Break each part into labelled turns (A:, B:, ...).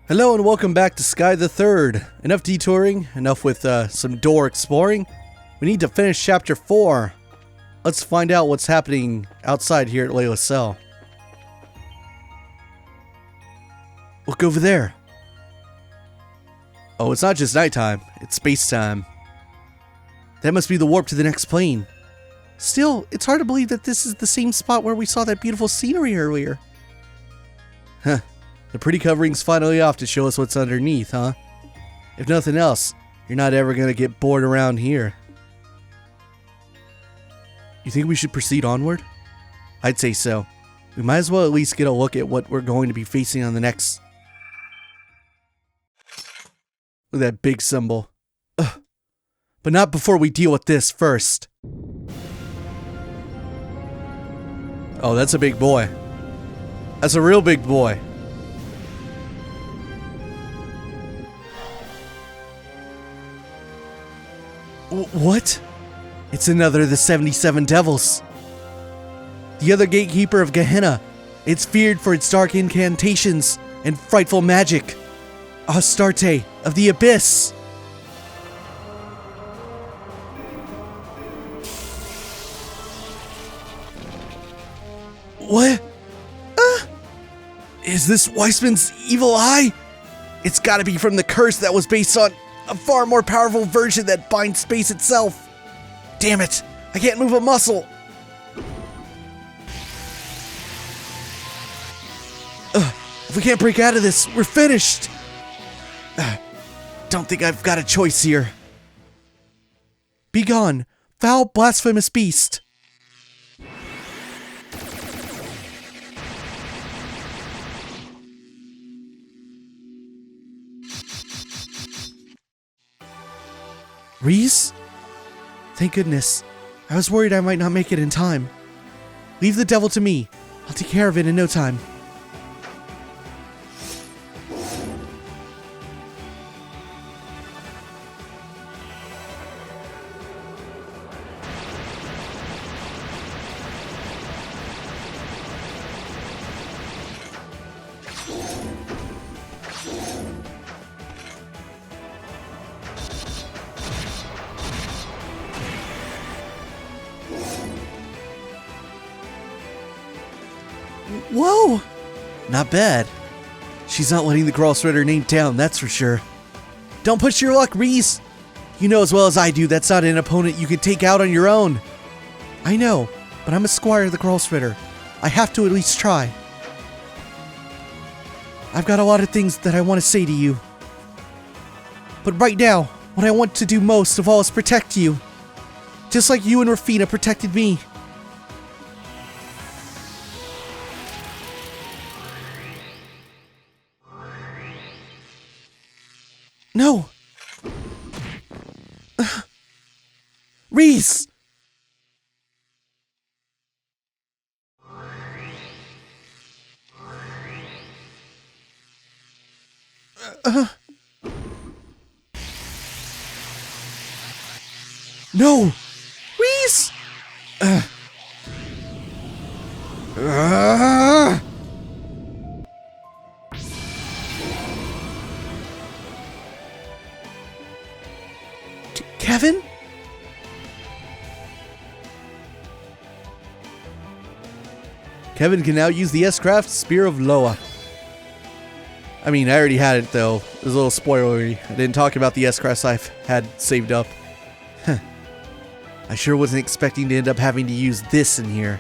A: Hello and welcome back to Sky the Third. Enough detouring, enough with some door exploring. We need to finish chapter 4. Let's find out what's happening outside here at Layla's cell. Look over there. Oh, it's not just nighttime, it's space-time. That must be the warp to the next plane. Still, it's hard to believe that this is the same spot where we saw that beautiful scenery earlier. Huh. The pretty covering's finally off to show us what's underneath, huh? If nothing else, you're not ever gonna get bored around here. You think we should proceed onward? I'd say so. We might as well at least get a look at what we're going to be facing on the next... Look at that big symbol. Ugh. But not before we deal with this first. Oh, that's a big boy. That's a real big boy. What? It's another of the 77 devils. The other gatekeeper of Gehenna. It's feared for its dark incantations and frightful magic. Astarte of the Abyss. What? Is this Weissman's evil eye? It's gotta be from the curse that was based on a far more powerful version that binds space itself. Damn it, I can't move a muscle. If we can't break out of this, we're finished. Don't think I've got a choice here. Be gone, foul blasphemous beast. Ries? Thank goodness. I was worried I might not make it in time. Leave the devil to me. I'll take care of it in no time. Whoa! Not bad. She's not letting the girl shredder name down, that's for sure. Don't push your luck, Ries! You know as well as I do that's not an opponent you can take out on your own. I know, but I'm a squire of the girl shredder. I have to at least try. I've got a lot of things that I want to say to you. But right now, what I want to do most of all is protect you. Just like you and Rafina protected me. No! Ries! No! Ries! Kevin? Kevin can now use the S-Craft Spear of Loa. I mean, I already had it though. It was a little spoilery. I didn't talk about the S-Crafts I've had saved up. Huh. I sure wasn't expecting to end up having to use this in here.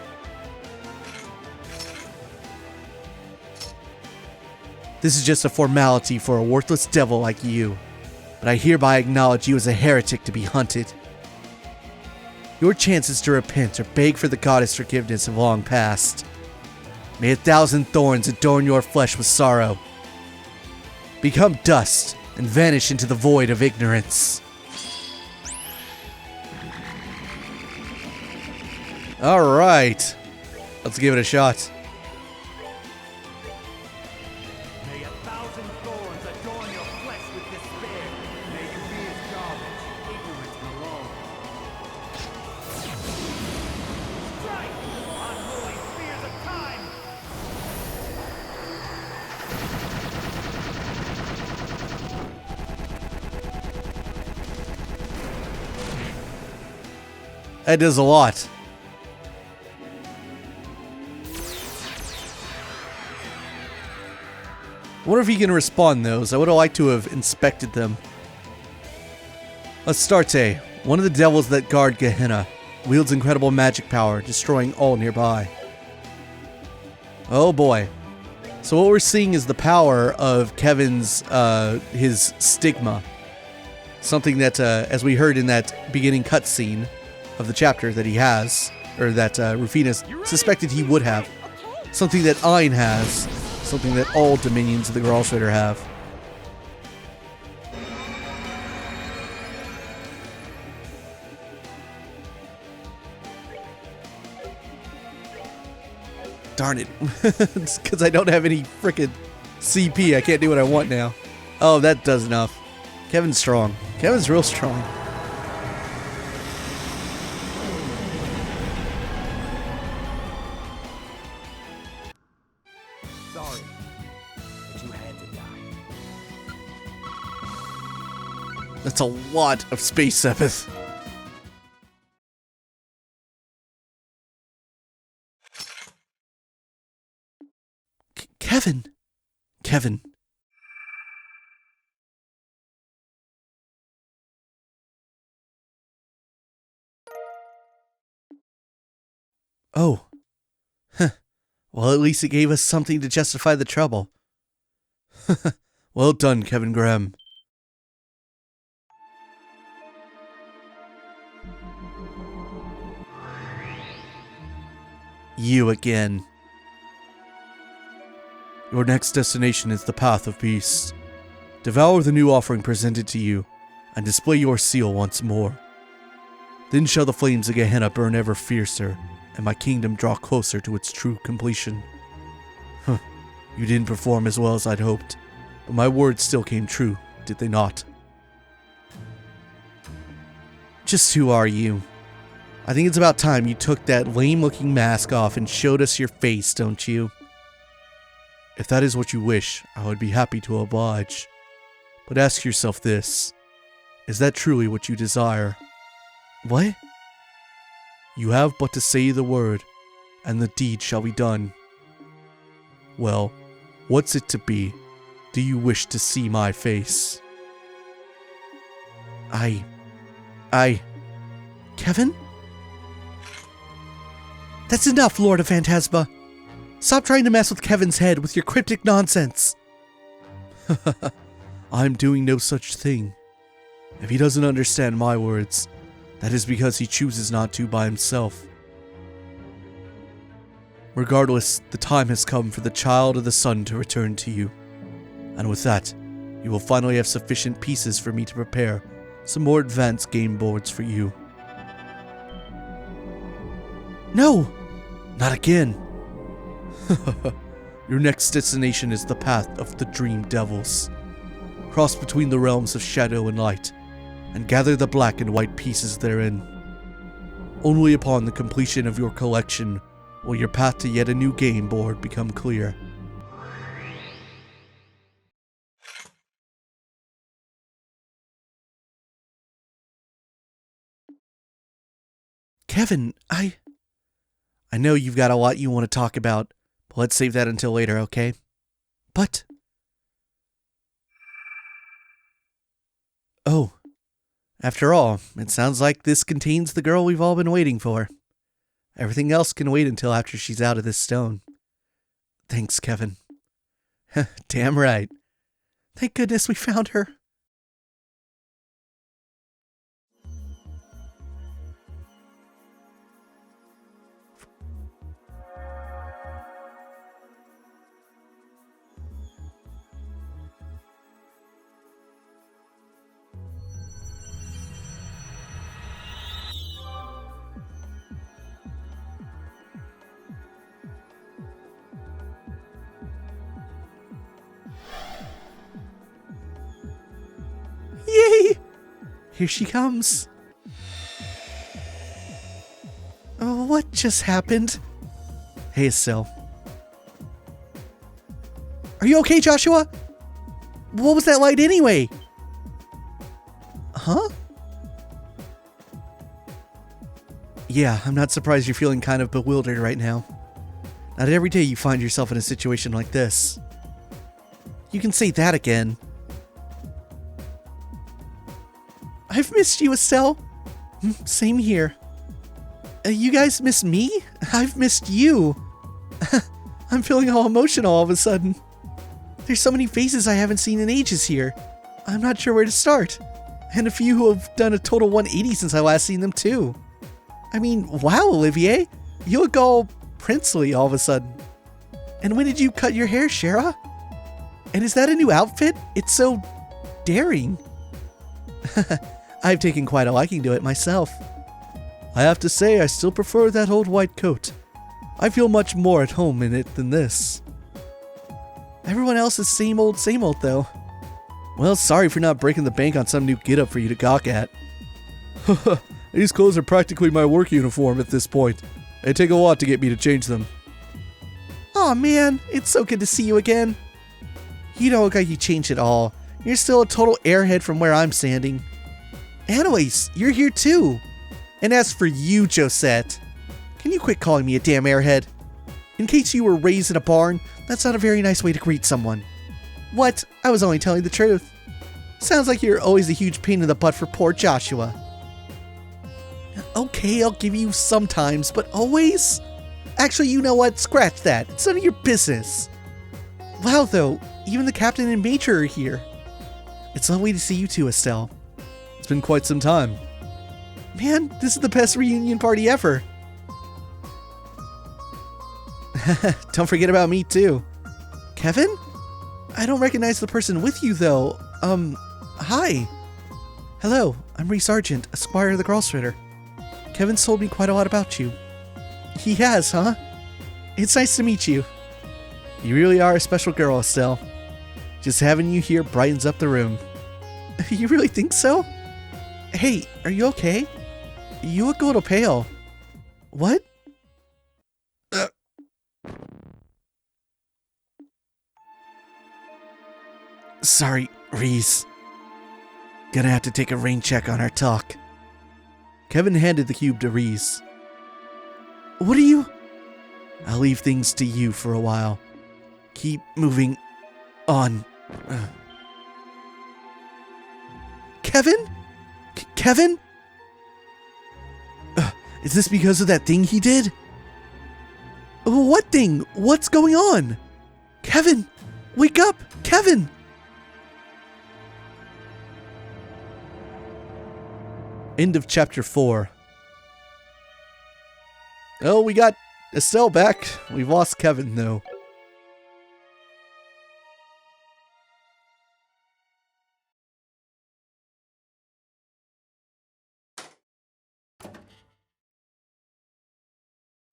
A: This is just a formality for a worthless devil like you. But I hereby acknowledge you as a heretic to be hunted. Your chances to repent or beg for the goddess' forgiveness have long passed. May 1,000 thorns adorn your flesh with sorrow. Become dust and vanish into the void of ignorance. Alright, let's give it a shot. That does a lot. I wonder if he can respond those. I would have liked to have inspected them. Astarte, one of the devils that guard Gehenna, wields incredible magic power, destroying all nearby. Oh boy. So what we're seeing is the power of Kevin's, his stigma. Something that, as we heard in that beginning cutscene of the chapter that he has, or that Rufina suspected he would have. Something that Ein has. Something that all dominions of the Gralshrider have. Darn it. It's because I don't have any frickin' CP. I can't do what I want now. Oh, that does enough. Kevin's strong. Kevin's real strong.
B: Sorry, but you had to die.
A: That's a lot of Space Sepith. Kevin. Kevin. Oh. Huh. Well, at least it gave us something to justify the trouble. Well done, Kevin Graham. You again. Your next destination is the Path of Peace. Devour the new offering presented to you, and display your seal once more. Then shall the flames of Gehenna burn ever fiercer, and my kingdom draw closer to its true completion. Huh, you didn't perform as well as I'd hoped, but my words still came true, did they not? Just who are you? I think it's about time you took that lame-looking mask off and showed us your face, don't you? If that is what you wish, I would be happy to oblige. But ask yourself this. Is that truly what you desire? What? You have but to say the word, and the deed shall be done. Well, what's it to be? Do you wish to see my face? Kevin? That's enough, Lord of Phantasma. Stop trying to mess with Kevin's head with your cryptic nonsense. I'm doing no such thing. If he doesn't understand my words, that is because he chooses not to by himself. Regardless, the time has come for the child of the sun to return to you. And with that, you will finally have sufficient pieces for me to prepare some more advanced game boards for you. No! Not again! Your next destination is the path of the Dream Devils. Cross between the realms of shadow and light, and gather the black and white pieces therein. Only upon the completion of your collection will your path to yet a new game board become clear. Kevin, I know you've got a lot you want to talk about, but let's save that until later, okay? But... Oh. After all, it sounds like this contains the girl we've all been waiting for. Everything else can wait until after she's out of this stone. Thanks, Kevin. Damn right. Thank goodness we found her. Yay! Here she comes. Oh, what just happened? Hey, Sil. Are you okay, Joshua? What was that light anyway? Huh? Yeah, I'm not surprised you're feeling kind of bewildered right now. Not every day you find yourself in a situation like this. You can say that again. I've missed you, Estelle. Same here. You guys miss me? I've missed you. I'm feeling all emotional all of a sudden. There's so many faces I haven't seen in ages here. I'm not sure where to start. And a few who have done a total 180 since I last seen them too. I mean, wow, Olivier. You look all princely all of a sudden. And when did you cut your hair, Shara? And is that a new outfit? It's so daring. I've taken quite a liking to it myself. I have to say, I still prefer that old white coat. I feel much more at home in it than this. Everyone else is same old though. Well, sorry for not breaking the bank on some new get-up for you to gawk at. These clothes are practically my work uniform at this point. It'd take a lot to get me to change them. Aw man, it's so good to see you again. You don't look like you changed at all. You're still a total airhead from where I'm standing. Anyways, you're here too. And as for you, Josette, can you quit calling me a damn airhead? In case you were raised in a barn, that's not a very nice way to greet someone. What? I was only telling the truth. Sounds like you're always a huge pain in the butt for poor Joshua. Okay, I'll give you sometimes, but always? Actually, you know what? Scratch that. It's none of your business. Wow, though, even the captain and major are here. It's lovely to see you too, Estelle. It's been quite some time. Man, this is the best reunion party ever. Don't forget about me too. Kevin? I don't recognize the person with you though. Hi. Hello, I'm Ries Argent, a squire of the Gralsritter. Kevin's told me quite a lot about you. He has, huh? It's nice to meet you. You really are a special girl, Estelle. Just having you here brightens up the room. You really think so? Hey, are you okay? You look a little pale. What? Sorry, Ries. Gonna have to take a rain check on our talk. Kevin handed the cube to Ries. What are you? I'll leave things to you for a while. Keep moving on. Kevin? Kevin? Is this because of that thing he did? What thing? What's going on? Kevin! Wake up! Kevin! End of chapter 4. Oh, we got Estelle back. We've lost Kevin, though.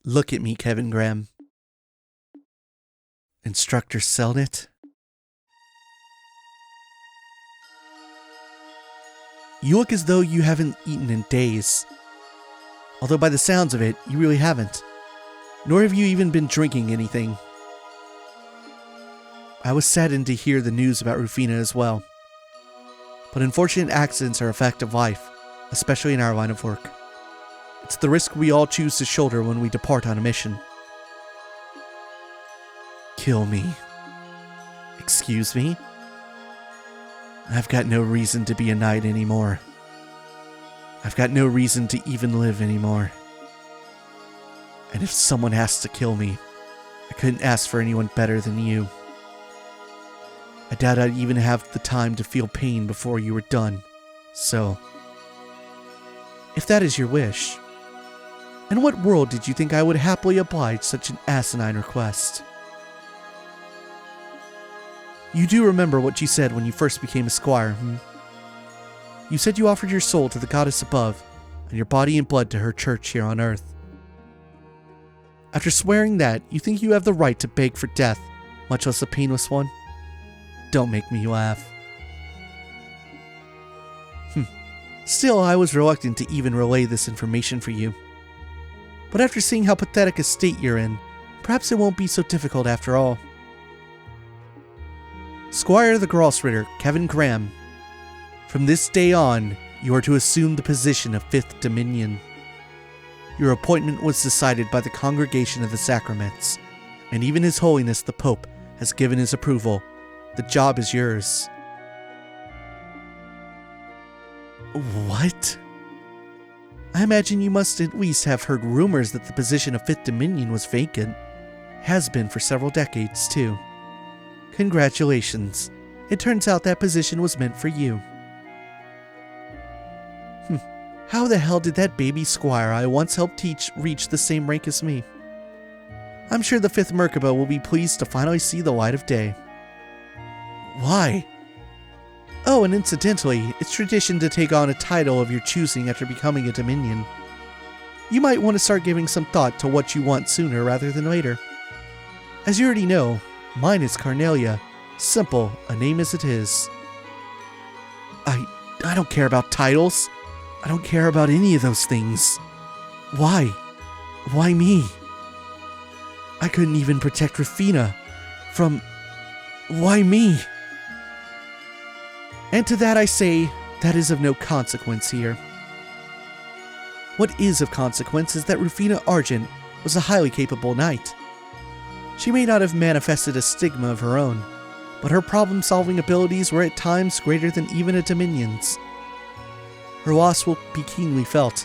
A: Look at me, Kevin Graham. Instructor Selnet. You look as though you haven't eaten in days. Although by the sounds of it, you really haven't. Nor have you even been drinking anything. I was saddened to hear the news about Rufina as well. But unfortunate accidents are a fact of life, especially in our line of work. It's the risk we all choose to shoulder when we depart on a mission. Kill me. Excuse me? I've got no reason to be a knight anymore. I've got no reason to even live anymore. And if someone has to kill me, I couldn't ask for anyone better than you. I doubt I'd even have the time to feel pain before you were done. So, if that is your wish, in what world did you think I would happily oblige such an asinine request? You do remember what you said when you first became a squire, You said you offered your soul to the goddess above, and your body and blood to her church here on earth. After swearing that, you think you have the right to beg for death, much less a painless one? Don't make me laugh. Still, I was reluctant to even relay this information for you. But after seeing how pathetic a state you're in, perhaps it won't be so difficult after all. Squire of the Gralsritter, Kevin Graham. From this day on, you are to assume the position of 5th Dominion. Your appointment was decided by the Congregation of the Sacraments, and even His Holiness the Pope has given his approval. The job is yours. What? I imagine you must at least have heard rumors that the position of Fifth Dominion was vacant. Has been for several decades, too. Congratulations. It turns out that position was meant for you. How the hell did that baby squire I once helped teach reach the same rank as me? I'm sure the 5th Merkaba will be pleased to finally see the light of day. Why? Oh, and incidentally, it's tradition to take on a title of your choosing after becoming a Dominion. You might want to start giving some thought to what you want sooner rather than later. As you already know, mine is Carnelia. Simple, a name as it is. I don't care about titles. I don't care about any of those things. Why? Why me? I couldn't even protect Rufina from... Why me? And to that I say, that is of no consequence here. What is of consequence is that Ries Argent was a highly capable knight. She may not have manifested a stigma of her own, but her problem-solving abilities were at times greater than even a Dominion's. Her loss will be keenly felt,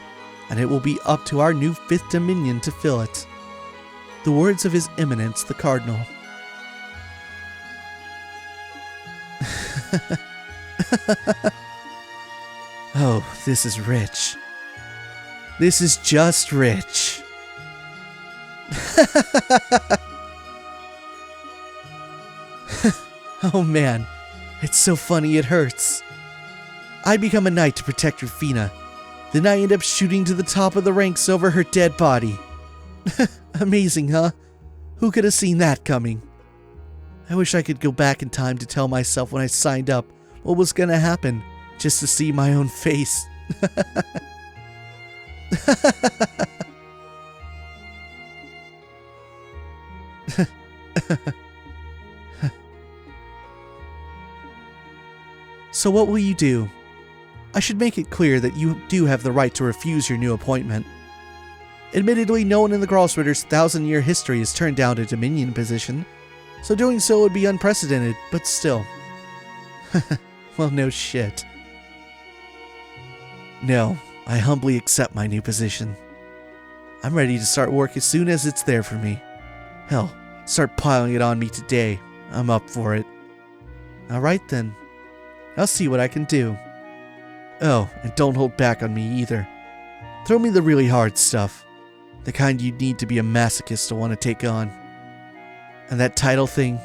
A: and it will be up to our new 5th Dominion to fill it. The words of His Eminence the Cardinal. Oh, this is rich. This is just rich. Oh man, it's so funny it hurts. I become a knight to protect Rufina. Then I end up shooting to the top of the ranks over her dead body. Amazing, huh? Who could have seen that coming? I wish I could go back in time to tell myself when I signed up what was gonna happen, just to see my own face. So what will you do? I should make it clear that you do have the right to refuse your new appointment. Admittedly, no one in the Gralsritter's 1,000-year history has turned down a Dominion position, so doing so would be unprecedented, but still. Well, no shit. No, I humbly accept my new position. I'm ready to start work as soon as it's there for me. Hell, start piling it on me today. I'm up for it. Alright then. I'll see what I can do. Oh, and don't hold back on me either. Throw me the really hard stuff. The kind you'd need to be a masochist to want to take on. And that title thing?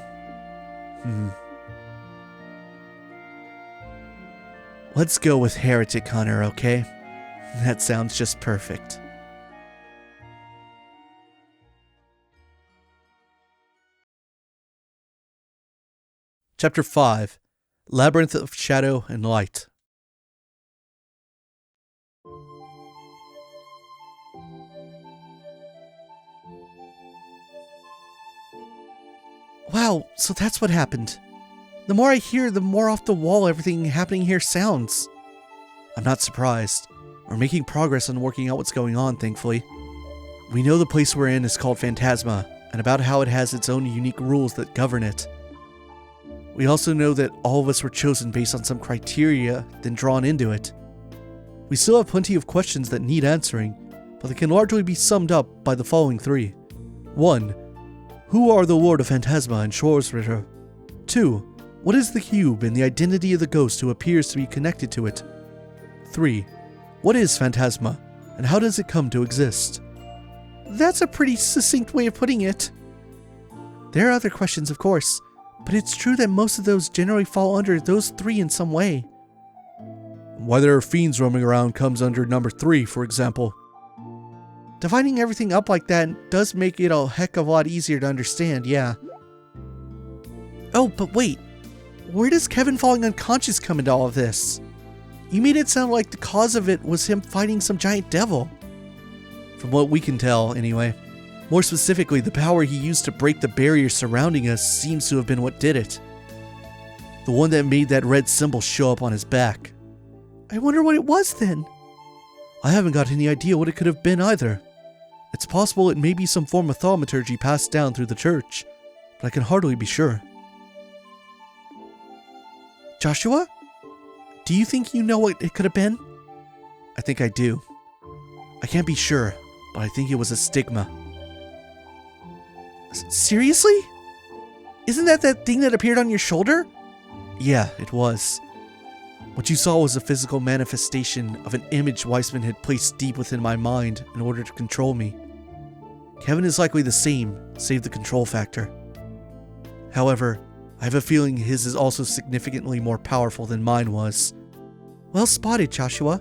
A: Let's go with Heretic Hunter, okay? That sounds just perfect. Chapter 5. Labyrinth of Shadow and Light. Wow, so that's what happened. The more I hear, the more off the wall everything happening here sounds. I'm not surprised. We're making progress on working out what's going on, thankfully. We know the place we're in is called Phantasma, and about how it has its own unique rules that govern it. We also know that all of us were chosen based on some criteria, then drawn into it. We still have plenty of questions that need answering, but they can largely be summed up by the following 3. 1. Who are the Lord of Phantasma and Schwarzritter? 2. What is the cube and the identity of the ghost who appears to be connected to it? 3. What is Phantasma, and how does it come to exist? That's a pretty succinct way of putting it. There are other questions, of course, but it's true that most of those generally fall under those 3 in some way. Why there are fiends roaming around comes under number 3, for example. Dividing everything up like that does make it a heck of a lot easier to understand, yeah. Oh, but wait. Where does Kevin falling unconscious come into all of this? You made it sound like the cause of it was him fighting some giant devil. From what we can tell, anyway. More specifically, the power he used to break the barrier surrounding us seems to have been what did it. The one that made that red symbol show up on his back. I wonder what it was then. I haven't got any idea what it could have been either. It's possible it may be some form of thaumaturgy passed down through the church, but I can hardly be sure. Joshua? Do you think you know what it could have been? I think I do. I can't be sure, but I think it was a stigma. Seriously? Isn't that thing that appeared on your shoulder? Yeah, it was. What you saw was a physical manifestation of an image Weissman had placed deep within my mind in order to control me. Kevin is likely the same, save the control factor. However, I have a feeling his is also significantly more powerful than mine was. Well spotted, Joshua.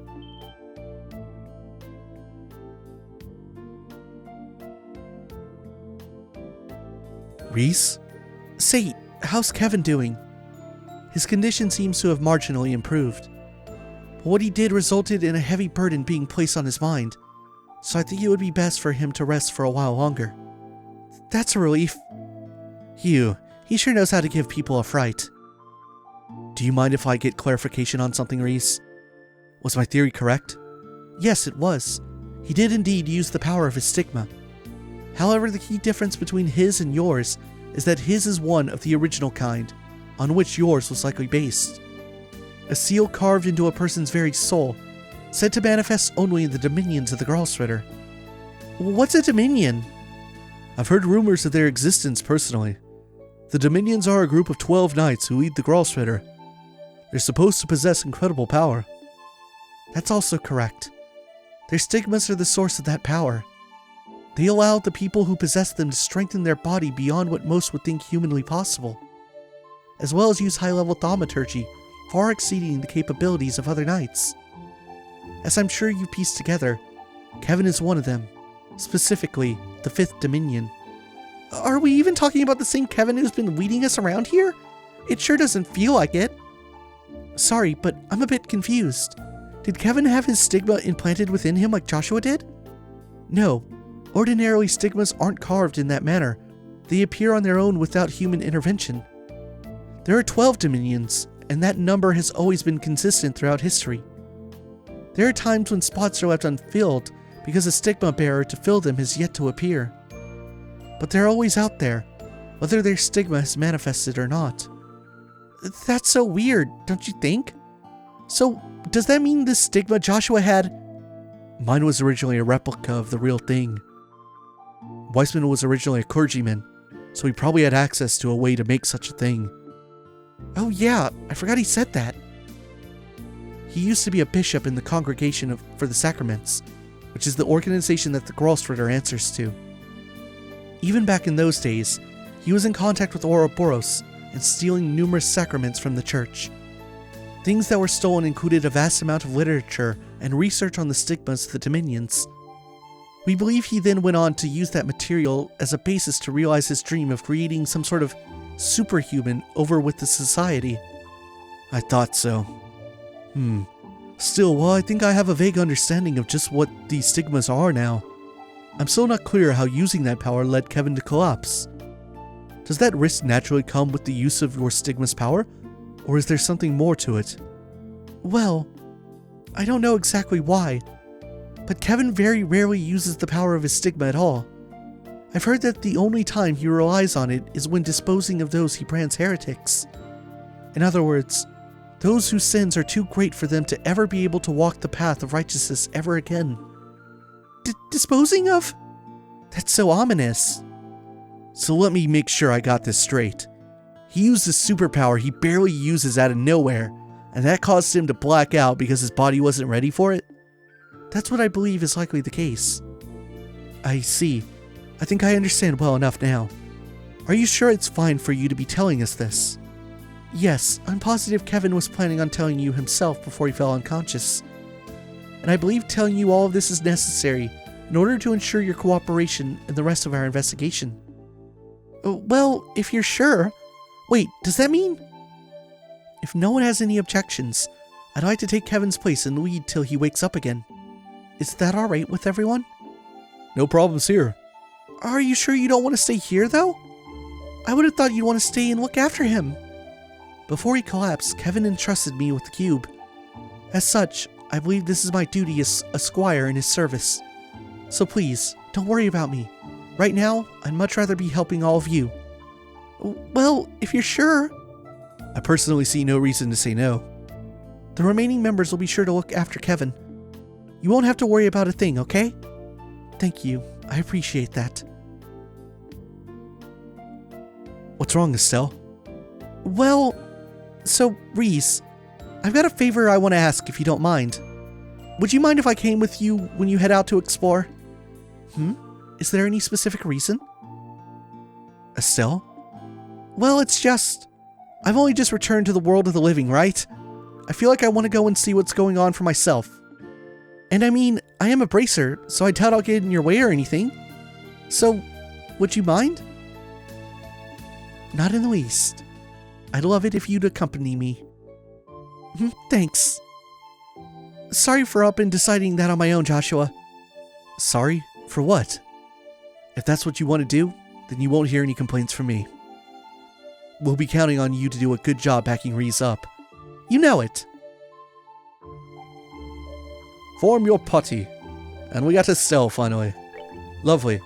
A: Ries? Say, how's Kevin doing? His condition seems to have marginally improved. But what he did resulted in a heavy burden being placed on his mind, so I think it would be best for him to rest for a while longer. That's a relief. He sure knows how to give people a fright. Do you mind if I get clarification on something, Ries? Was my theory correct? Yes, it was. He did indeed use the power of his stigma. However, the key difference between his and yours is that his is one of the original kind, on which yours was likely based. A seal carved into a person's very soul, said to manifest only in the dominions of the Gralsritter. What's a dominion? I've heard rumors of their existence personally. The dominions are a group of 12 knights who lead the Gralsritter. They're supposed to possess incredible power. That's also correct. Their stigmas are the source of that power. They allow the people who possess them to strengthen their body beyond what most would think humanly possible, as well as use high-level thaumaturgy, far exceeding the capabilities of other knights. As I'm sure you pieced together, Kevin is one of them, specifically the 5th Dominion. Are we even talking about the same Kevin who's been leading us around here? It sure doesn't feel like it. Sorry, but I'm a bit confused. Did Kevin have his stigma implanted within him like Joshua did? No. Ordinarily, stigmas aren't carved in that manner. They appear on their own without human intervention. There are 12 dominions, and that number has always been consistent throughout history. There are times when spots are left unfilled because a stigma bearer to fill them has yet to appear. But they're always out there, whether their stigma has manifested or not. That's so weird, don't you think? So, does that mean this stigma Joshua had? Mine was originally a replica of the real thing. Weissman was originally a clergyman, so he probably had access to a way to make such a thing. Oh yeah, I forgot he said that. He used to be a bishop in the Congregation for the Sacraments, which is the organization that the Gralsritter answers to. Even back in those days, he was in contact with Ouroboros and stealing numerous sacraments from the church. Things that were stolen included a vast amount of literature and research on the stigmas of the dominions. We believe he then went on to use that material as a basis to realize his dream of creating some sort of superhuman over with the society. I thought so. Still, while I think I have a vague understanding of just what these stigmas are now, I'm still not clear how using that power led Kevin to collapse. Does that risk naturally come with the use of your stigma's power, or is there something more to it? Well, I don't know exactly why, but Kevin very rarely uses the power of his stigma at all. I've heard that the only time he relies on it is when disposing of those he brands heretics. In other words, those whose sins are too great for them to ever be able to walk the path of righteousness ever again. Disposing of? That's so ominous. So let me make sure I got this straight. He used a superpower he barely uses out of nowhere, and that caused him to black out because his body wasn't ready for it? That's what I believe is likely the case. I see. I think I understand well enough now. Are you sure it's fine for you to be telling us this? Yes, I'm positive Kevin was planning on telling you himself before he fell unconscious. And I believe telling you all of this is necessary in order to ensure your cooperation in the rest of our investigation. Well, if you're sure. Wait, does that mean? If no one has any objections, I'd like to take Kevin's place and lead till he wakes up again. Is that alright with everyone? No problems here. Are you sure you don't want to stay here, though? I would have thought you'd want to stay and look after him. Before he collapsed, Kevin entrusted me with the cube. As such, I believe this is my duty as a squire in his service. So please, don't worry about me. Right now, I'd much rather be helping all of you. Well, if you're sure. I personally see no reason to say no. The remaining members will be sure to look after Kevin. You won't have to worry about a thing, okay? Thank you. I appreciate that. What's wrong, Estelle? Well, so, Ries, I've got a favor I want to ask if you don't mind. Would you mind if I came with you when you head out to explore? Is there any specific reason? Estelle? Well, it's just... I've only just returned to the world of the living, right? I feel like I want to go and see what's going on for myself. And I mean, I am a bracer, so I doubt I'll get in your way or anything. So, would you mind? Not in the least. I'd love it if you'd accompany me. Thanks. Sorry for up and deciding that on my own, Joshua. Sorry? For what? If that's what you want to do, then you won't hear any complaints from me. We'll be counting on you to do a good job backing Ries up. You know it. Form your putty. And we got Estelle finally. Lovely.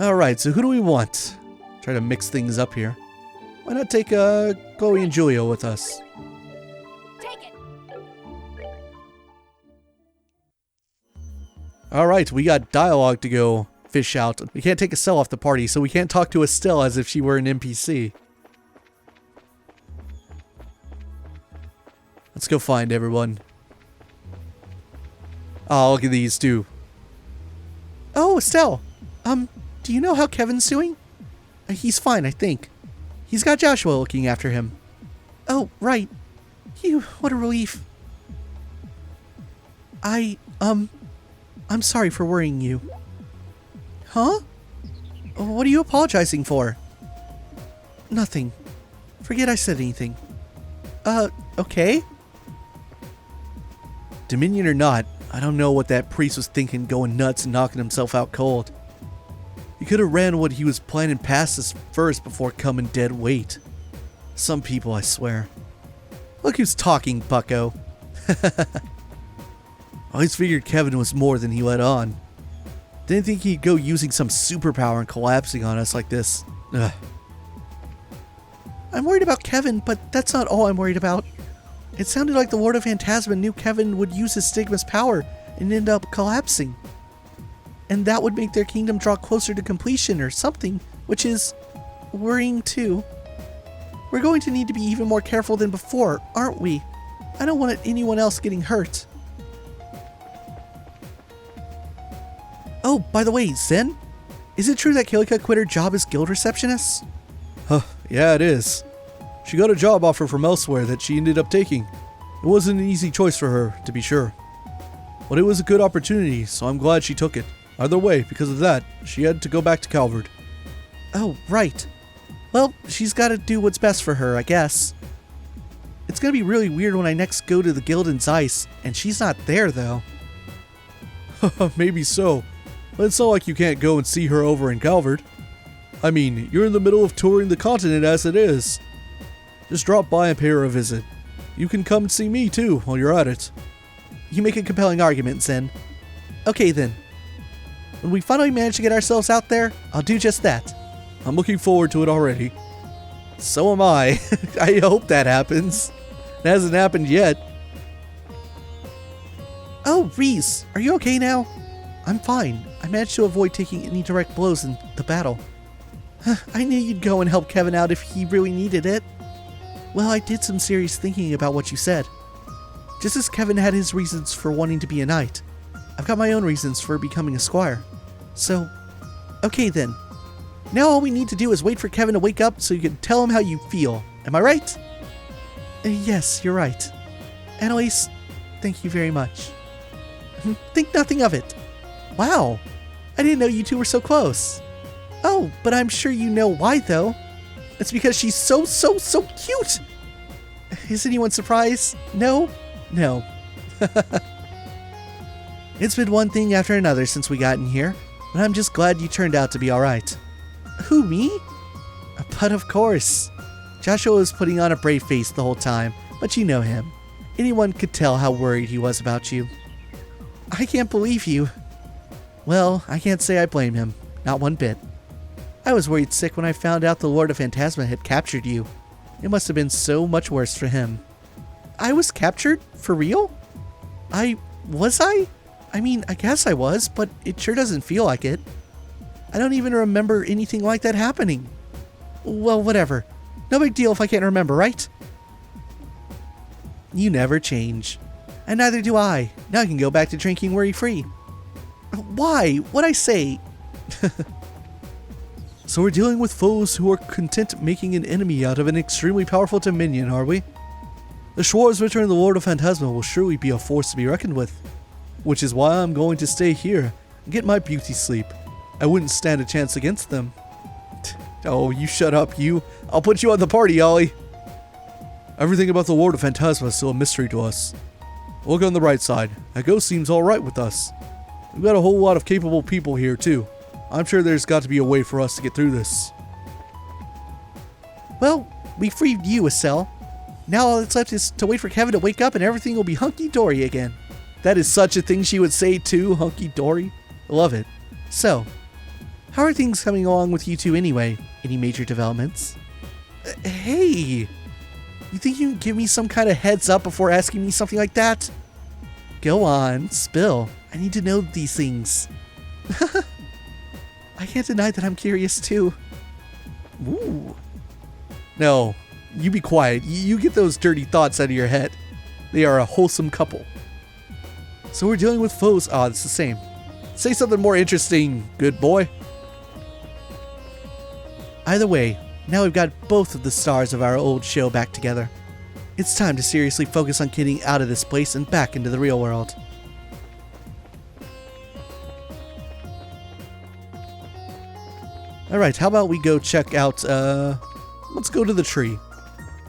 A: Alright, so who do we want? Try to mix things up here. Why not take Chloe and Julia with us?
C: Take it.
A: Alright, we got dialogue to go fish out. We can't take Estelle off the party, so we can't talk to Estelle as if she were an NPC. Let's go find everyone. Oh, look at these two. Oh, Estelle. Do you know how Kevin's doing? He's fine, I think. He's got Joshua looking after him. Oh, right. Phew, what a relief. I'm sorry for worrying you. Huh? What are you apologizing for? Nothing. Forget I said anything. Okay? Dominion or not, I don't know what that priest was thinking going nuts and knocking himself out cold. He could have ran what he was planning past us first before coming dead weight. Some people, I swear. Look who's talking, bucko. I always figured Kevin was more than he let on. Didn't think he'd go using some superpower and collapsing on us like this. Ugh. I'm worried about Kevin, but that's not all I'm worried about. It sounded like the Lord of Phantasma knew Kevin would use his Stigma's power and end up collapsing. And that would make their kingdom draw closer to completion or something, which is worrying too. We're going to need to be even more careful than before, aren't we? I don't want anyone else getting hurt. Oh, by the way, Zen? Is it true that Kilika quit her job as guild receptionist? Yeah, it is. She got a job offer from elsewhere that she ended up taking. It wasn't an easy choice for her, to be sure. But it was a good opportunity, so I'm glad she took it. Either way, because of that, she had to go back to Calvard. Oh, right. Well, she's got to do what's best for her, I guess. It's gonna be really weird when I next go to the guild in Zeiss, and she's not there, though. Maybe so. But it's not like you can't go and see her over in Calvard. I mean, you're in the middle of touring the continent as it is. Just drop by and pay her a visit. You can come and see me too while you're at it. You make a compelling argument, Zen. Okay then. When we finally manage to get ourselves out there, I'll do just that. I'm looking forward to it already. So am I. I hope that happens. It hasn't happened yet. Oh, Ries, are you okay now? I'm fine. I managed to avoid taking any direct blows in the battle. I knew you'd go and help Kevin out if he really needed it. Well, I did some serious thinking about what you said. Just as Kevin had his reasons for wanting to be a knight, I've got my own reasons for becoming a squire. So, okay then. Now all we need to do is wait for Kevin to wake up so you can tell him how you feel. Am I right? Yes, you're right. Annalise, thank you very much. Think nothing of it. Wow, I didn't know you two were so close. Oh, but I'm sure you know why though. It's because she's so cute. Is anyone surprised? No? No. It's been one thing after another since we got in here, but I'm just glad you turned out to be alright. Who, me? But of course. Joshua was putting on a brave face the whole time, but you know him. Anyone could tell how worried he was about you. I can't believe you. Well, I can't say I blame him. Not one bit. I was worried sick when I found out the Lord of Phantasma had captured you. It must have been so much worse for him. I was captured? For real? Was I? I mean, I guess I was, but it sure doesn't feel like it. I don't even remember anything like that happening. Well, whatever. No big deal if I can't remember, right? You never change. And neither do I. Now I can go back to drinking worry-free. Why? What'd I say? So we're dealing with foes who are content making an enemy out of an extremely powerful dominion, are we? The Schwarz return of the Lord of Phantasma will surely be a force to be reckoned with. Which is why I'm going to stay here and get my beauty sleep. I wouldn't stand a chance against them. Oh, you shut up, you. I'll put you on the party, Ollie. Everything about the Lord of Phantasma is still a mystery to us. Look on the right side. That ghost seems alright with us. We've got a whole lot of capable people here, too. I'm sure there's got to be a way for us to get through this. Well, we freed you, Estelle. Now all that's left is to wait for Kevin to wake up and everything will be hunky-dory again. That is such a thing she would say too, hunky-dory. I love it. So, how are things coming along with you two anyway? Any major developments? Hey! You think you can give me some kind of heads up before asking me something like that? Go on, spill. I need to know these things. I can't deny that I'm curious too. Ooh. No, you be quiet. You get those dirty thoughts out of your head. They are a wholesome couple. So we're dealing with foes. Ah, it's the same. Say something more interesting, good boy. Either way, now we've got both of the stars of our old show back together. It's time to seriously focus on getting out of this place and back into the real world. Alright, how about we go check out, let's go to the tree.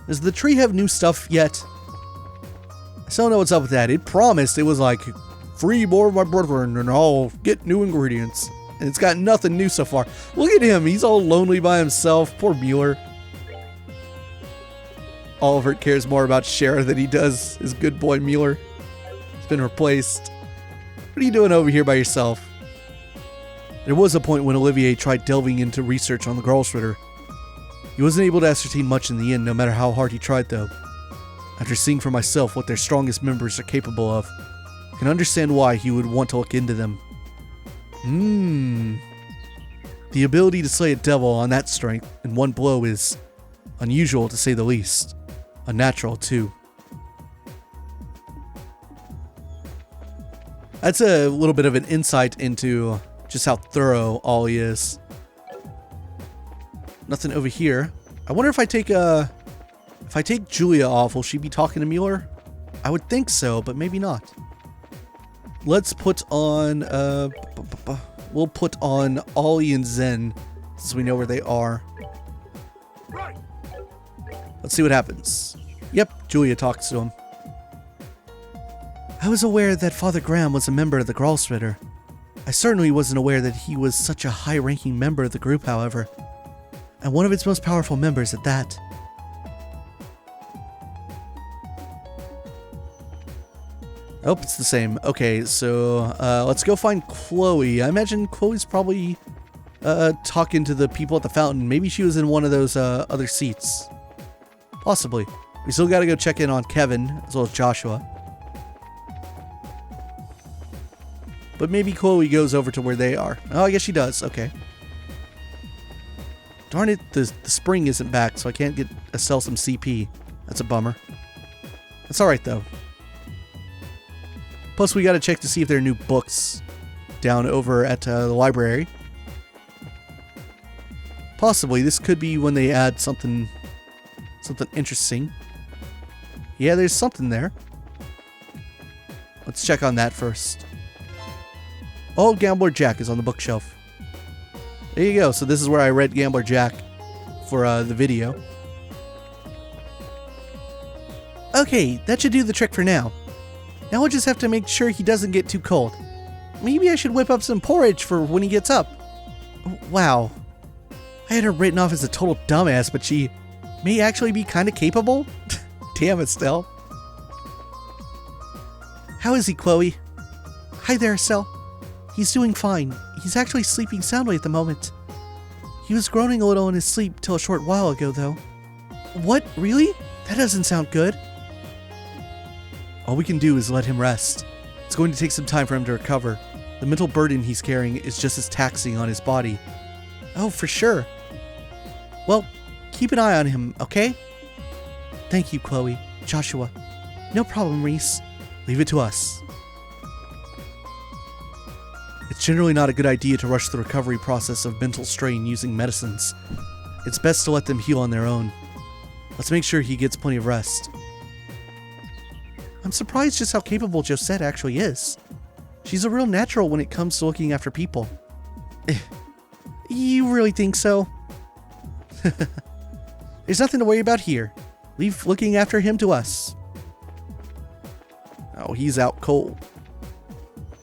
A: Does the tree have new stuff yet? I still don't know what's up with that. It promised it was like, free more of my brethren and I'll get new ingredients. And it's got nothing new so far. Look at him, he's all lonely by himself. Poor Mueller. Oliver cares more about Shara than he does his good boy Mueller. He's been replaced. What are you doing over here by yourself? There was a point when Olivier tried delving into research on the Gralsritter. He wasn't able to ascertain much in the end, no matter how hard he tried though. After seeing for myself what their strongest members are capable of, I can understand why he would want to look into them. The ability to slay a devil on that strength in one blow is unusual to say the least. Unnatural too. That's a little bit of an insight into just how thorough Ollie is. Nothing over here. I wonder if I take Julia off, will she be talking to Mueller? I would think so, but maybe not. Let's put on we'll put on Ollie and Zen since we know where they are.
B: Right.
A: Let's see what happens. Yep, Julia talks to him. I was aware that Father Graham was a member of the Gralsritter. I certainly wasn't aware that he was such a high-ranking member of the group, however. And one of its most powerful members at that. Oh, it's the same. Okay, so let's go find Chloe. I imagine Chloe's probably talking to the people at the fountain. Maybe she was in one of those other seats. Possibly. We still gotta go check in on Kevin, as well as Joshua. But maybe Chloe goes over to where they are. Oh, I guess she does. Okay. Darn it, the spring isn't back, so I can't get Estelle some CP. That's a bummer. That's alright, though. Plus, we gotta check to see if there are new books down over at the library. Possibly. This could be when they add something interesting. Yeah, there's something there. Let's check on that first. Oh, Gambler Jack is on the bookshelf. There you go. So this is where I read Gambler Jack for the video. Okay, that should do the trick for now. Now we'll just have to make sure he doesn't get too cold. Maybe I should whip up some porridge for when he gets up. Wow. I had her written off as a total dumbass, but she may actually be kind of capable? Damn it, Estelle. How is he, Chloe? Hi there, Estelle. He's doing fine. He's actually sleeping soundly at the moment. He was groaning a little in his sleep till a short while ago, though. What? Really? That doesn't sound good. All we can do is let him rest. It's going to take some time for him to recover. The mental burden he's carrying is just as taxing on his body. Oh, for sure. Well, keep an eye on him, okay? Thank you, Chloe. Joshua. No problem, Ries. Leave it to us. It's generally not a good idea to rush the recovery process of mental strain using medicines. It's best to let them heal on their own. Let's make sure he gets plenty of rest. I'm surprised just how capable Josette actually is. She's a real natural when it comes to looking after people. You really think so? There's nothing to worry about here. Leave looking after him to us. Oh, he's out cold.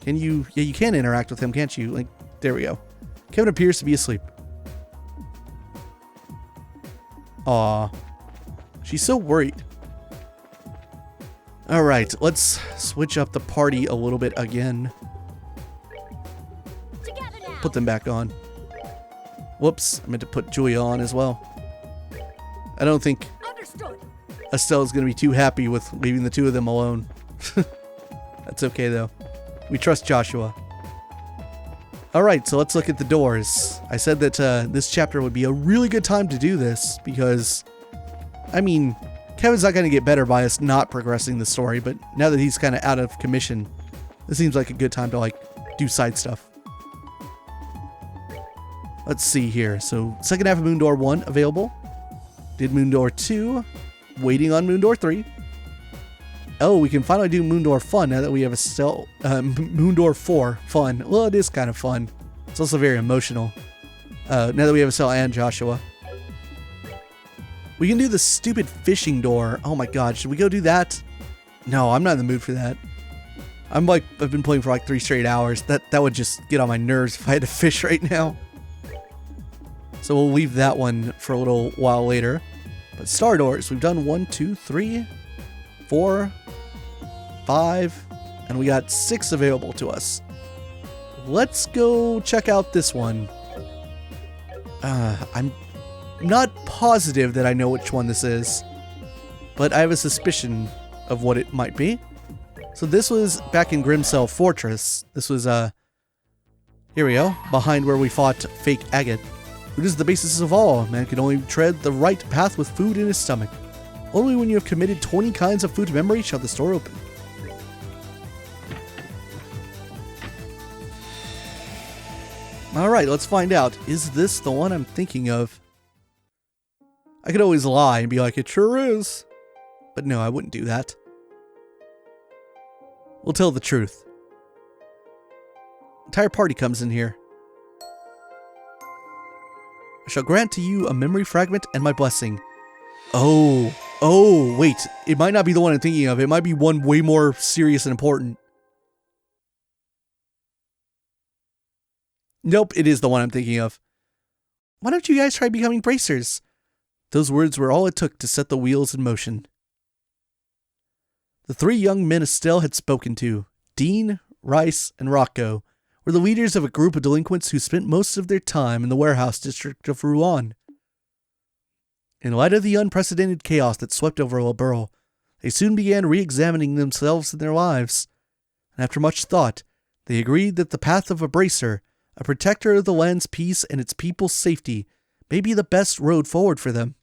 A: Can you... Yeah, you can interact with him, can't you? Like, there we go. Kevin appears to be asleep. Aw. She's so worried. Alright, let's switch up the party a little bit again. Put them back on. Whoops, I meant to put Julia on as well. I don't think Estelle's going to be too happy with leaving the two of them alone. That's okay, though. We trust Joshua. Alright, so let's look at the doors. I said that this chapter would be a really good time to do this, because, I mean, Kevin's not going to get better by us not progressing the story, but now that he's kind of out of commission, this seems like a good time to, like, do side stuff. Let's see here. So, second half of Moon Door 1 available. Did Moon Door 2. Waiting on Moon Door 3. Oh, we can finally do Moon Door Fun now that we have Moon Door 4 Fun. Well, it is kind of fun. It's also very emotional. Now that we have Estelle and Joshua. We can do the stupid fishing door. Oh my god, should we go do that? No, I'm not in the mood for that. I've been playing for like 3 straight hours. That would just get on my nerves if I had to fish right now. So we'll leave that one for a little while later. But Star Doors, we've done 1, 2, 3, 4, 5, and we got 6 available to us. Let's go check out this one. I'm not positive that I know which one this is, but I have a suspicion of what it might be. So this was back in Grimcell Fortress. This was, here we go, behind where we fought fake agate. Food is the basis of all. Man can only tread the right path with food in his stomach. Only when you have committed 20 kinds of food to memory shall the store open. Alright, let's find out. Is this the one I'm thinking of? I could always lie and be like, it sure is. But no, I wouldn't do that. We'll tell the truth. Entire party comes in here. I shall grant to you a memory fragment and my blessing. Oh, wait. It might not be the one I'm thinking of. It might be one way more serious and important. Nope, it is the one I'm thinking of. Why don't you guys try becoming bracers? Those words were all it took to set the wheels in motion. The 3 young men Estelle had spoken to, Dean, Ries, and Rocco, were the leaders of a group of delinquents who spent most of their time in the warehouse district of Rouen. In light of the unprecedented chaos that swept over Liberl, they soon began re-examining themselves and their lives, and after much thought, they agreed that the path of a bracer, a protector of the land's peace and its people's safety, may be the best road forward for them.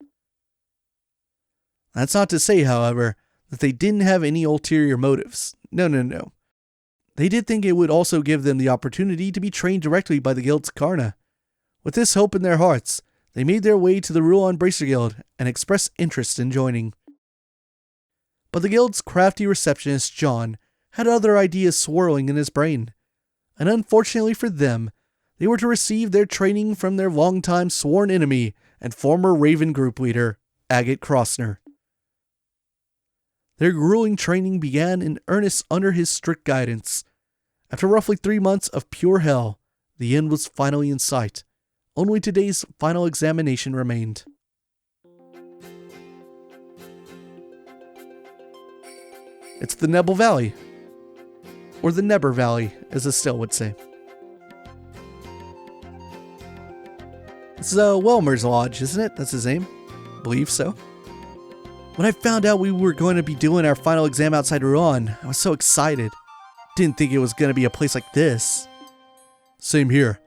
A: That's not to say, however, that they didn't have any ulterior motives. No. They did think it would also give them the opportunity to be trained directly by the Guild's Karna. With this hope in their hearts, they made their way to the Rouen Bracer Guild and expressed interest in joining. But the Guild's crafty receptionist, John, had other ideas swirling in his brain. And unfortunately for them, they were to receive their training from their longtime sworn enemy and former Raven group leader, Agate Crossner. Their grueling training began in earnest under his strict guidance. After roughly 3 months of pure hell, the end was finally in sight. Only today's final examination remained. It's the Nebel Valley. Or the Neber Valley, as Estelle would say. This is Welmer's lodge, isn't it? That's his name? Believe so. When I found out we were going to be doing our final exam outside Rouen, I was so excited. Didn't think it was going to be a place like this. Same here.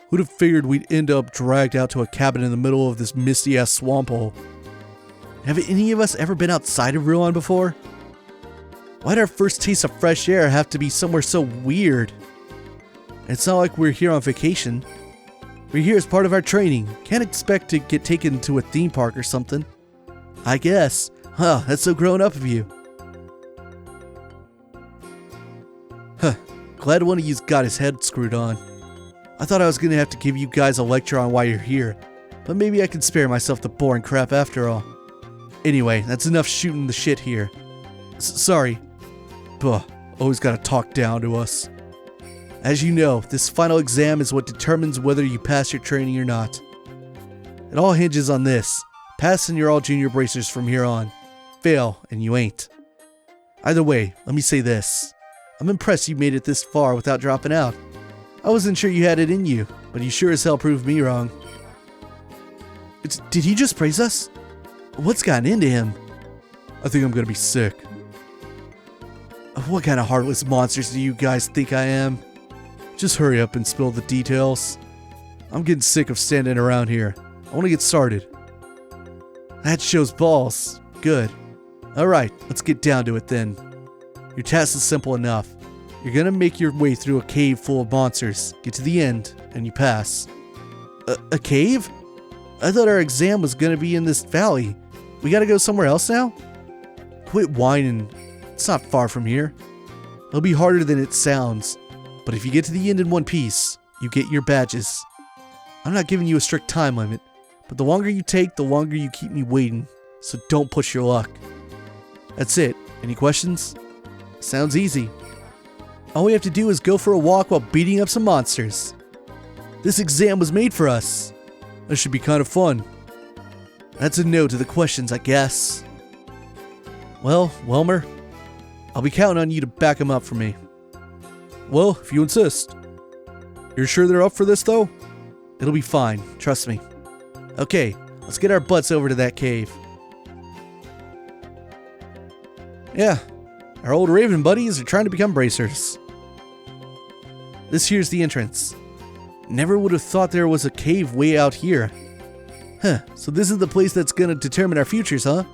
A: Who'd have figured we'd end up dragged out to a cabin in the middle of this misty-ass swamp hole? Have any of us ever been outside of Rouen before? Why'd our first taste of fresh air have to be somewhere so weird? It's not like we're here on vacation. We're here as part of our training. Can't expect to get taken to a theme park or something. I guess. Huh, that's so grown up of you. Huh, glad one of you's got his head screwed on. I thought I was gonna have to give you guys a lecture on why you're here, but maybe I can spare myself the boring crap after all. Anyway, that's enough shooting the shit here. Sorry. Always gotta talk down to us. As you know, this final exam is what determines whether you pass your training or not. It all hinges on this. Pass and you're all junior bracers from here on. Fail and you ain't. Either way, let me say this. I'm impressed you made it this far without dropping out. I wasn't sure you had it in you, but you sure as hell proved me wrong. Did he just praise us? What's gotten into him? I think I'm gonna be sick. What kind of heartless monsters do you guys think I am? Just hurry up and spill the details. I'm getting sick of standing around here. I want to get started. That shows balls. Good. Alright, let's get down to it then. Your task is simple enough. You're gonna make your way through a cave full of monsters, get to the end, and you pass. A cave? I thought our exam was gonna be in this valley. We gotta go somewhere else now? Quit whining. It's not far from here. It'll be harder than it sounds, but if you get to the end in one piece, you get your badges. I'm not giving you a strict time limit, but the longer you take, the longer you keep me waiting, so don't push your luck. That's it. Any questions? Sounds easy. All we have to do is go for a walk while beating up some monsters. This exam was made for us. That should be kind of fun. That's a no to the questions, I guess. Well, Welmer, I'll be counting on you to back him up for me. Well, if you insist. You're sure they're up for this, though? It'll be fine, trust me. Okay, let's get our butts over to that cave. Yeah, our old Raven buddies are trying to become bracers. This here's the entrance. Never would have thought there was a cave way out here. Huh, so this is the place that's gonna determine our futures, huh?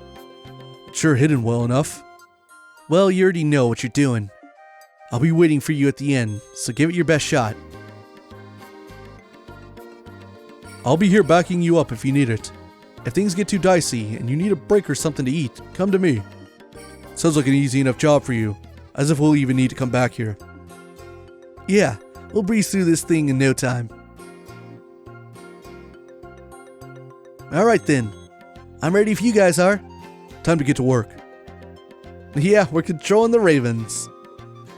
A: Sure hidden well enough. Well, you already know what you're doing. I'll be waiting for you at the end, so give it your best shot. I'll be here backing you up if you need it. If things get too dicey and you need a break or something to eat, come to me. Sounds like an easy enough job for you, as if we'll even need to come back here. Yeah, we'll breeze through this thing in no time. Alright then, I'm ready if you guys are. Time to get to work. Yeah, we're controlling the Ravens.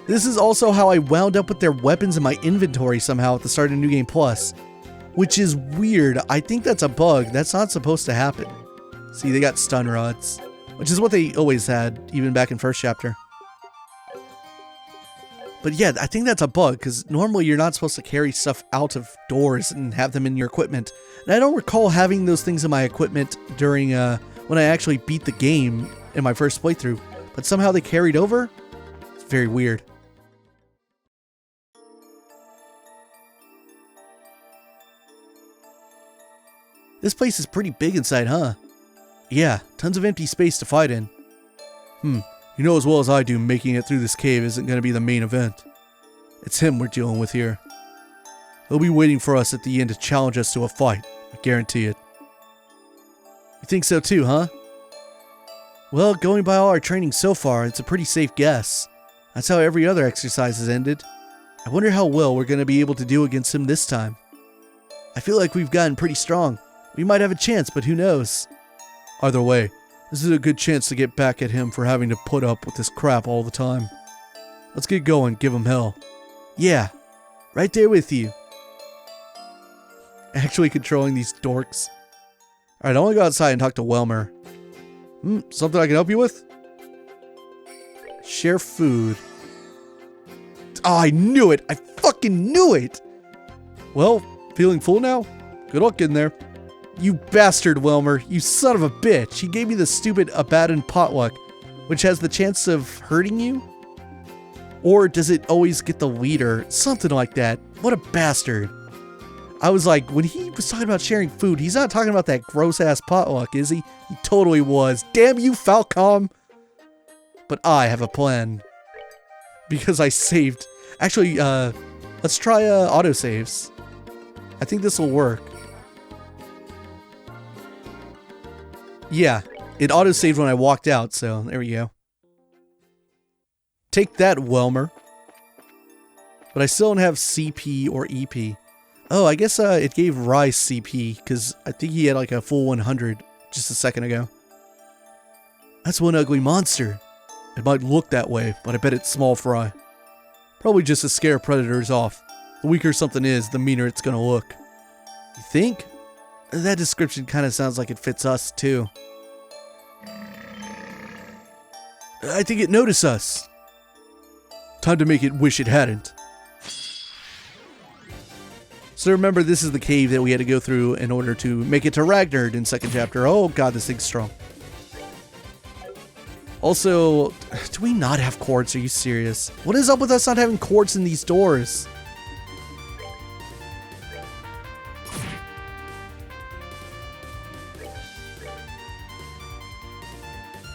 A: This is also how I wound up with their weapons in my inventory somehow at the start of New Game Plus. Which is weird. I think that's a bug. That's not supposed to happen. See, they got stun rods. Which is what they always had, even back in first chapter. But yeah, I think that's a bug, because normally you're not supposed to carry stuff out of doors and have them in your equipment. And I don't recall having those things in my equipment during when I actually beat the game in my first playthrough. But somehow they carried over? It's very weird. This place is pretty big inside, huh? Yeah, tons of empty space to fight in. You know as well as I do making it through this cave isn't going to be the main event. It's him we're dealing with here. He'll be waiting for us at the end to challenge us to a fight. I guarantee it. You think so too, huh? Well, going by all our training so far, it's a pretty safe guess. That's how every other exercise has ended. I wonder how well we're going to be able to do against him this time. I feel like we've gotten pretty strong. We might have a chance, but who knows? Either way, this is a good chance to get back at him for having to put up with this crap all the time. Let's get going, give him hell. Yeah, right there with you. Actually controlling these dorks. Alright, I want to go outside and talk to Welmer. Something I can help you with? Share food. Oh, I knew it! I fucking knew it! Well, feeling full now? Good luck getting there. You bastard, Wilmer. You son of a bitch. He gave me the stupid abandoned potluck, which has the chance of hurting you? Or does it always get the leader? Something like that. What a bastard. I was like, when he was talking about sharing food, he's not talking about that gross-ass potluck, is he? He totally was. Damn you, Falcom! But I have a plan. Because I saved. Actually, let's try autosaves. I think this will work. Yeah, it autosaved when I walked out, so there we go. Take that, Welmer. But I still don't have CP or EP. Oh, I guess it gave Ries CP, because I think he had like a full 100 just a second ago. That's one ugly monster. It might look that way, but I bet it's small fry. Probably just to scare predators off. The weaker something is, the meaner it's gonna look. You think? That description kind of sounds like it fits us, too. I think it noticed us. Time to make it wish it hadn't. So remember, this is the cave that we had to go through in order to make it to Ragnard in second chapter. Oh god, this thing's strong. Also, do we not have quartz? Are you serious? What is up with us not having quartz in these doors?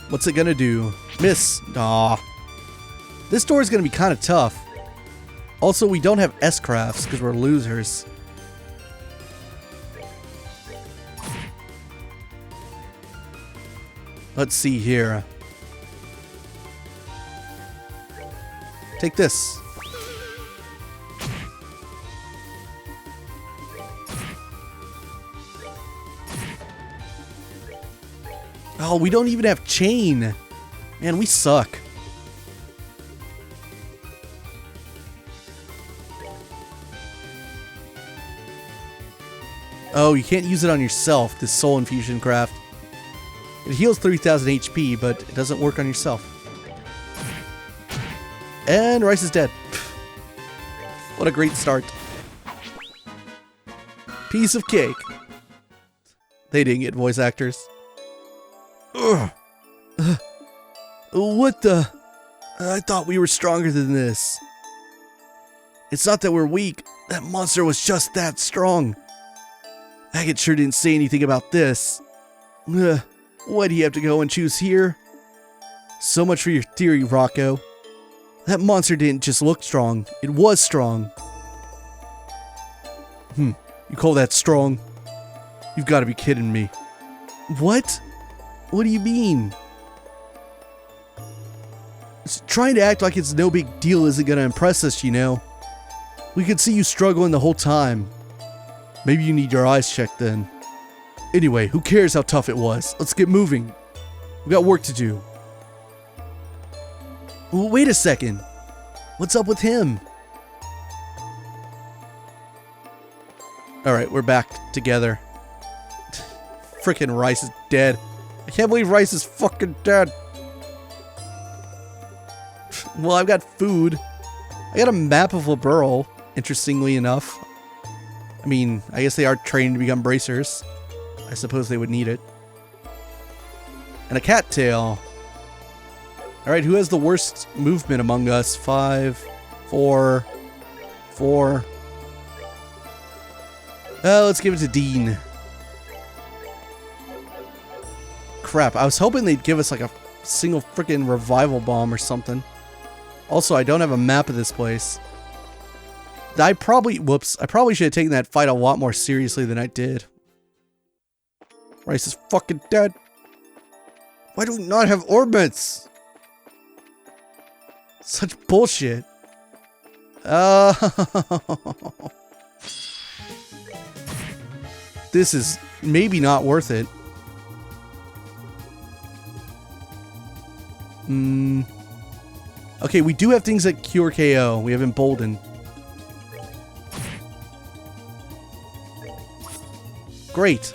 A: What's it gonna do? Miss. Aw. This door is gonna be kind of tough. Also, we don't have S-crafts because we're losers. Let's see here. Take this. Oh, we don't even have chain. Man, we suck. Oh, you can't use it on yourself, this soul infusion craft. It heals 3000 HP, but it doesn't work on yourself. And Ries is dead. What a great start. Piece of cake. They didn't get voice actors. Ugh. What the? I thought we were stronger than this. It's not that we're weak. That monster was just that strong. Agate sure didn't say anything about this. Ugh. Why do you have to go and choose here? So much for your theory, Rocco. That monster didn't just look strong. It was strong. You call that strong? You've got to be kidding me. What? What do you mean? Trying to act like it's no big deal isn't going to impress us, you know. We could see you struggling the whole time. Maybe you need your eyes checked then. Anyway, who cares how tough it was? Let's get moving. We got work to do. Well, wait a second. What's up with him? Alright, we're back together. Frickin' Ries is dead. I can't believe Ries is fucking dead. Well, I've got food. I got a map of Liberl, interestingly enough. I mean, I guess they are trained to become bracers. I suppose they would need it. And a cattail. Alright, who has the worst movement among us? 5, 4, 4. Let's give it to Dean. Crap, I was hoping they'd give us like a single freaking revival bomb or something. Also, I don't have a map of this place. I probably should have taken that fight a lot more seriously than I did. Ries is fucking dead. Why do we not have orbits? Such bullshit. This is maybe not worth it. Okay, we do have things that cure KO. We have Embolden. Great.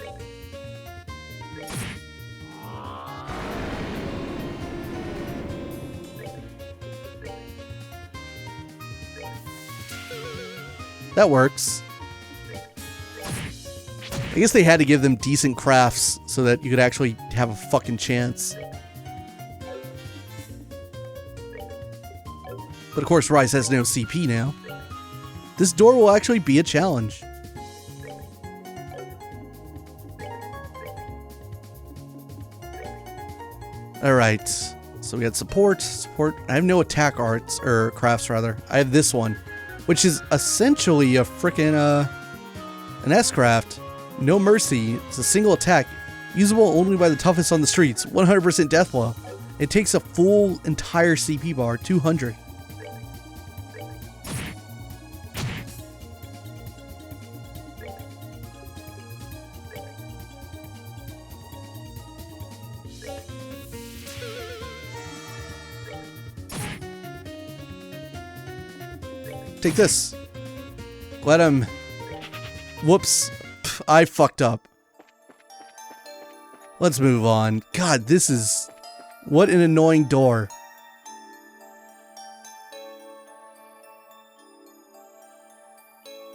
A: That works. I guess they had to give them decent crafts so that you could actually have a fucking chance. But of course, Ries has no CP now. This door will actually be a challenge. Alright, so we got support. I have no attack arts, or crafts rather. I have this one, which is essentially a frickin' an S-craft. No mercy, it's a single attack, usable only by the toughest on the streets, 100% death blow. It takes a full entire CP bar, 200. Take this. Let him. Whoops. Pff, I fucked up. Let's move on. God, this is... What an annoying door.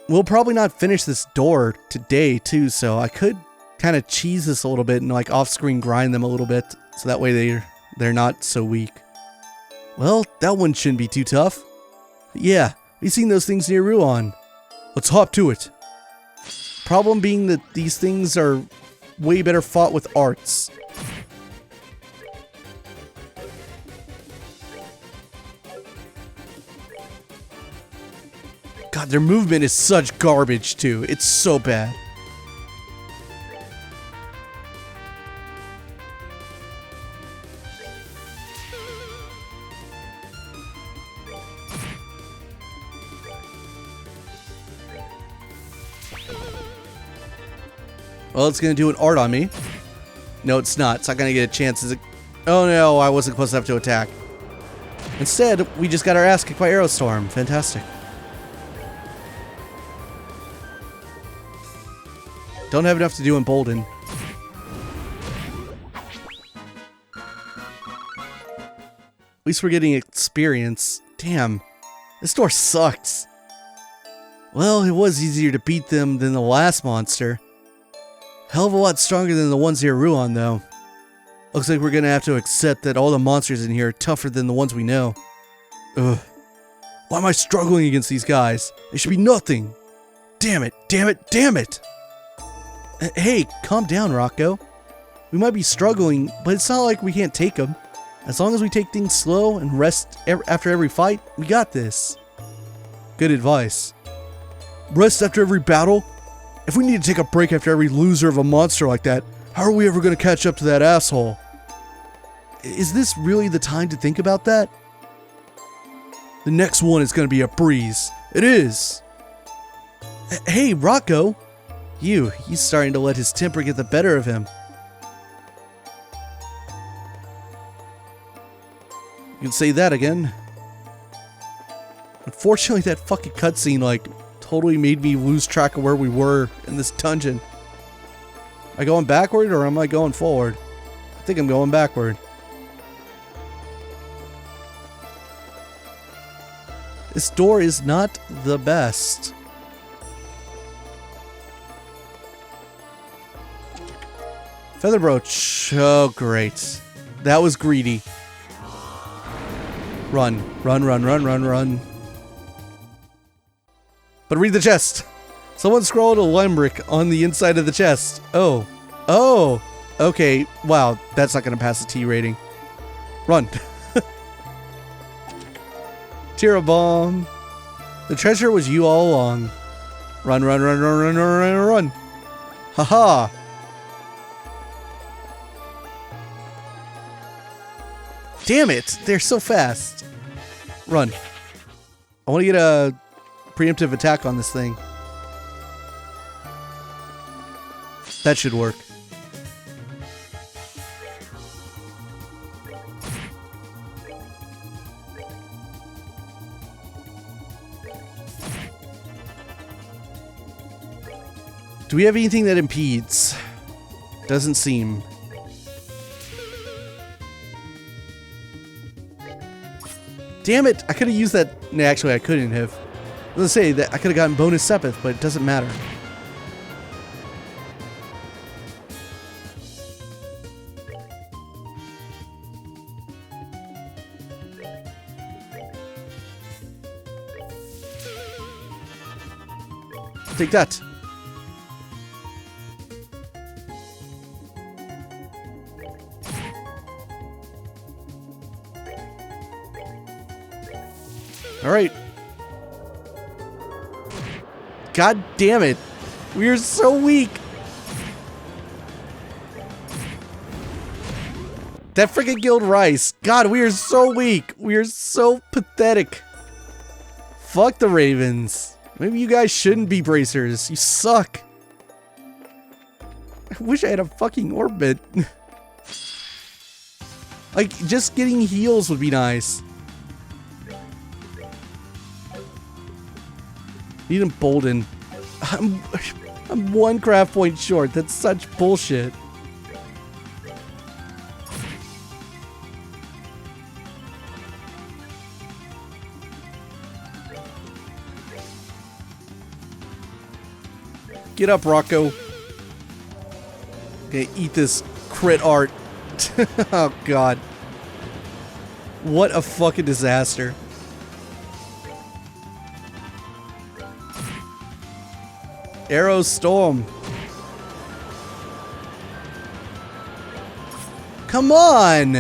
A: We'll probably not finish this door today, too, so I could kind of cheese this a little bit and, like, off-screen grind them a little bit, so that way they're not so weak. Well, that one shouldn't be too tough. Yeah. We've seen those things near Ruan. Let's hop to it. Problem being that these things are way better fought with arts. God, their movement is such garbage too. It's so bad. Well, it's going to do an art on me. No, it's not. It's not going to get a chance. Is it? Oh no, I wasn't close enough to attack. Instead, we just got our ass kicked by Aerostorm. Fantastic. Don't have enough to do Embolden. At least we're getting experience. Damn. This door sucks. Well, it was easier to beat them than the last monster. Hell of a lot stronger than the ones near Ruan, though. Looks like we're gonna have to accept that all the monsters in here are tougher than the ones we know. Ugh. Why am I struggling against these guys? They should be nothing. Damn it, damn it, damn it! Hey, calm down, Rocco. We might be struggling, but it's not like we can't take them. As long as we take things slow and rest after every fight, we got this. Good advice. Rest after every battle? If we need to take a break after every loser of a monster like that, how are we ever going to catch up to that asshole? Is this really the time to think about that? The next one is going to be a breeze. It is. Hey, Rocco. He's starting to let his temper get the better of him. You can say that again. Unfortunately, that fucking cutscene, like, totally made me lose track of where we were in this dungeon. Am I going backward or am I going forward? I think I'm going backward. This door is not the best. Feather brooch. Oh, great. That was greedy. Run, run, run, run, run, run. But read the chest. Someone scrawled a limerick on the inside of the chest. Oh. Oh. Okay. Wow. That's not going to pass the T rating. Run. Tear a bomb. The treasure was you all along. Run, run, run, run, run, run, run, run. Haha. Damn it. They're so fast. Run. I want to get a preemptive attack on this thing. That should work. Do we have anything that impedes? Doesn't seem. Damn it! I could have used that. No, actually, I couldn't have. I was gonna say that I could have gotten bonus Sepith, but it doesn't matter. Take that. All right. God damn it. We are so weak. That freaking killed Ries. God, we are so weak. We are so pathetic. Fuck the Ravens. Maybe you guys shouldn't be bracers. You suck. I wish I had a fucking orbit. Like, just getting heals would be nice. Need embolden. I'm one craft point short. That's such bullshit. Get up, Rocco. Okay, eat this crit art. Oh, God. What a fucking disaster. Arrow Storm. Come on!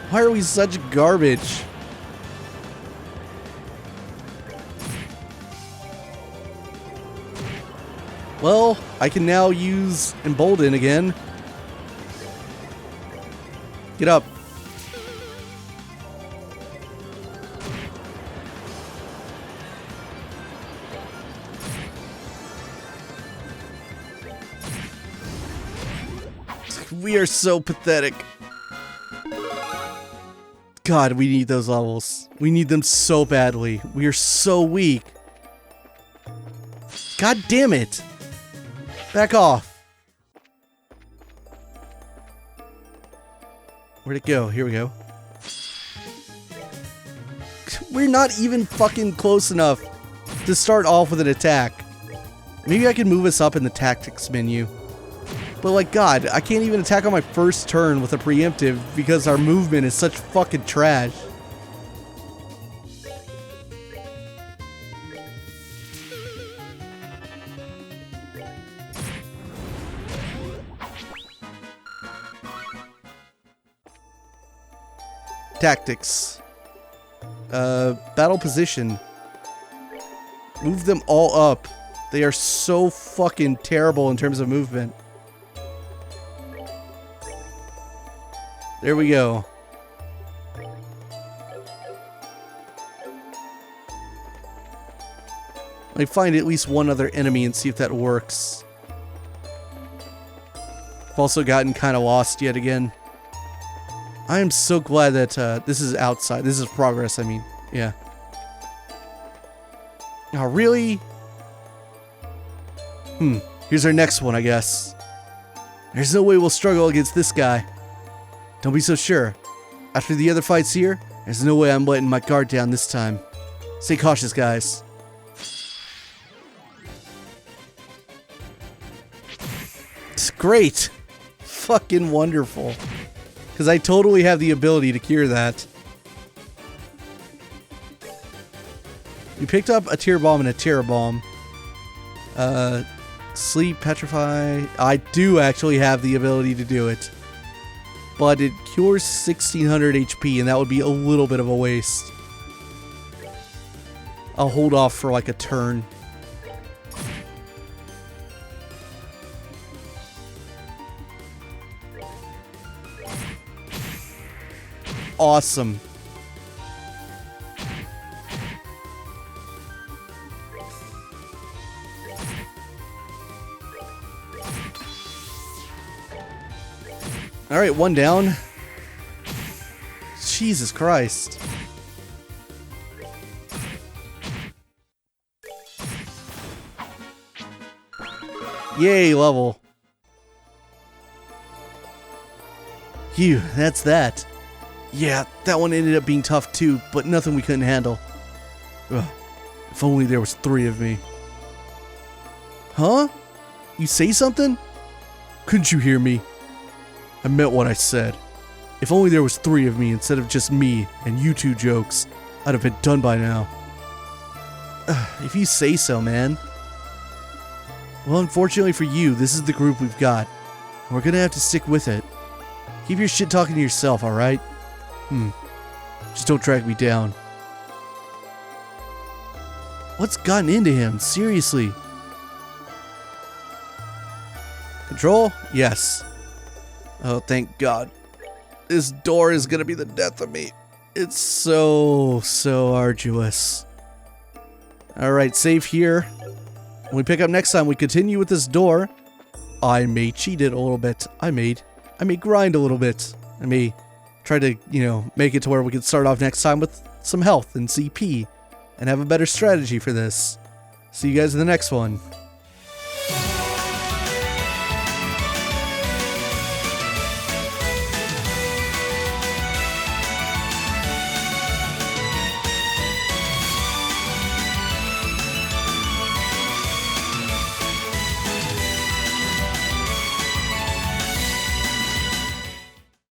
A: Why are we such garbage? Well, I can now use Embolden again. Get up. We are so pathetic. God, we need those levels. We need them so badly. We are so weak. God damn it. Back off. Where'd it go? Here we go. We're not even fucking close enough to start off with an attack. Maybe I can move us up in the tactics menu. But like, God, I can't even attack on my first turn with a preemptive because our movement is such fucking trash. Tactics. Battle position. Move them all up. They are so fucking terrible in terms of movement. There we go. I find at least one other enemy and see if that works. I've also gotten kind of lost yet again. I am so glad that this is outside. This is progress, I mean. Yeah. Oh, really? Here's our next one, I guess. There's no way we'll struggle against this guy. Don't be so sure. After the other fights here, there's no way I'm letting my guard down this time. Stay cautious, guys. It's great. Fucking wonderful. Because I totally have the ability to cure that. You picked up a Tear Bomb and a Terror Bomb. Sleep, Petrify. I do actually have the ability to do it. But it cures 1600 HP, and that would be a little bit of a waste. I'll hold off for like a turn. Awesome. Alright, one down. Jesus Christ. Yay, level. Phew, that's that. Yeah, that one ended up being tough too, but nothing we couldn't handle. Ugh, if only there was 3 of me. Huh? You say something? Couldn't you hear me? I meant what I said. If only there was 3 of me instead of just me and you 2 jokes, I'd have been done by now. If you say so, man. Well, unfortunately for you, this is the group we've got. We're gonna have to stick with it. Keep your shit talking to yourself, alright? Just don't drag me down. What's gotten into him? Seriously. Control? Yes. Oh, thank God. This door is gonna be the death of me. It's so arduous. Alright, save here. When we pick up next time, we continue with this door. I may cheat it a little bit. I may grind a little bit. I may try to, make it to where we can start off next time with some health and CP and have a better strategy for this. See you guys in the next one.